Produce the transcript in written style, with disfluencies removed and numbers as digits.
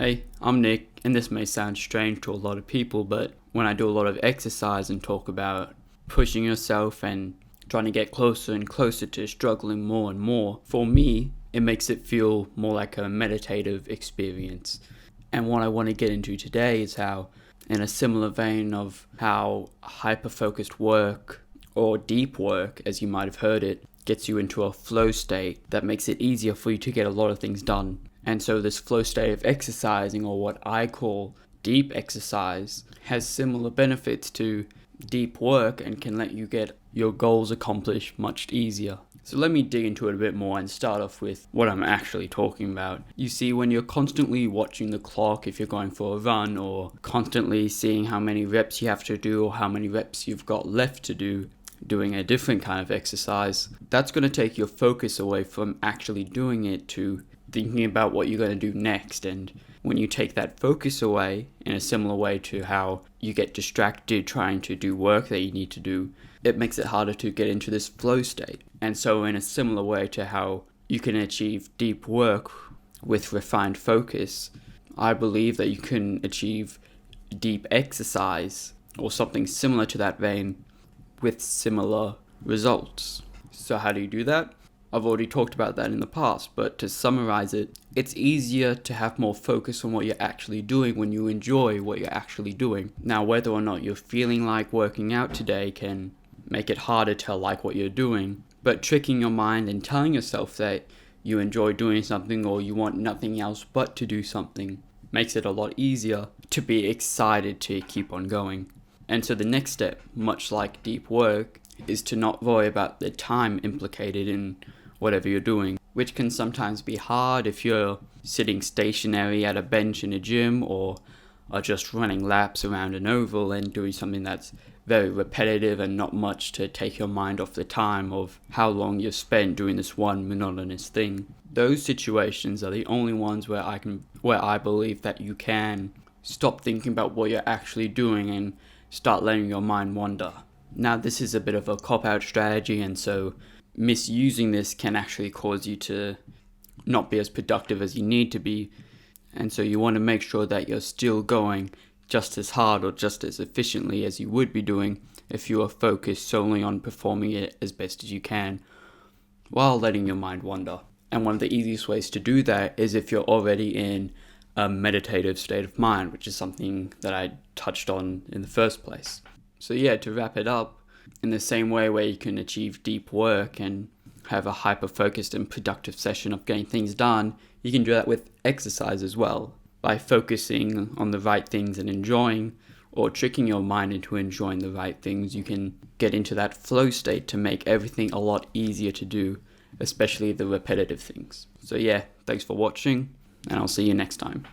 Hey, I'm Nick, and this may sound strange to a lot of people, but when I do a lot of exercise and talk about pushing yourself and trying to get closer and closer to struggling more and more, for me, it makes it feel more like a meditative experience. And what I want to get into today is how, in a similar vein of how hyper-focused work, or deep work, as you might have heard it, gets you into a flow state that makes it easier for you to get a lot of things done. And so this flow state of exercising, or what I call deep exercise, has similar benefits to deep work and can let you get your goals accomplished much easier. So let me dig into it a bit more and start off with what I'm actually talking about. You see, when you're constantly watching the clock if you're going for a run, or constantly seeing how many reps you have to do or how many reps you've got left to do, doing a different kind of exercise, that's going to take your focus away from actually doing it to thinking about what you're going to do next. And when you take that focus away, in a similar way to how you get distracted trying to do work that you need to do, it makes it harder to get into this flow state. And so in a similar way to how you can achieve deep work with refined focus, I believe that you can achieve deep exercise or something similar to that vein with similar results. So how do you do that? I've already talked about that in the past, but to summarize it, it's easier to have more focus on what you're actually doing when you enjoy what you're actually doing. Now, whether or not you're feeling like working out today can make it harder to like what you're doing, but tricking your mind and telling yourself that you enjoy doing something or you want nothing else but to do something makes it a lot easier to be excited to keep on going. And so the next step, much like deep work, is to not worry about the time implicated in whatever you're doing, which can sometimes be hard if you're sitting stationary at a bench in a gym or are just running laps around an oval and doing something that's very repetitive and not much to take your mind off the time of how long you've spent doing this one monotonous thing. Those situations are the only ones where I believe that you can stop thinking about what you're actually doing and start letting your mind wander. Now, this is a bit of a cop-out strategy, and so misusing this can actually cause you to not be as productive as you need to be. And so you want to make sure that you're still going just as hard or just as efficiently as you would be doing if you are focused solely on performing it as best as you can, while letting your mind wander. And one of the easiest ways to do that is if you're already in a meditative state of mind, which is something that I touched on in the first place. So yeah, to wrap it up, in the same way where you can achieve deep work and have a hyper-focused and productive session of getting things done, you can do that with exercise as well. By focusing on the right things and enjoying, or tricking your mind into enjoying the right things, you can get into that flow state to make everything a lot easier to do, especially the repetitive things. So yeah, thanks for watching, and I'll see you next time.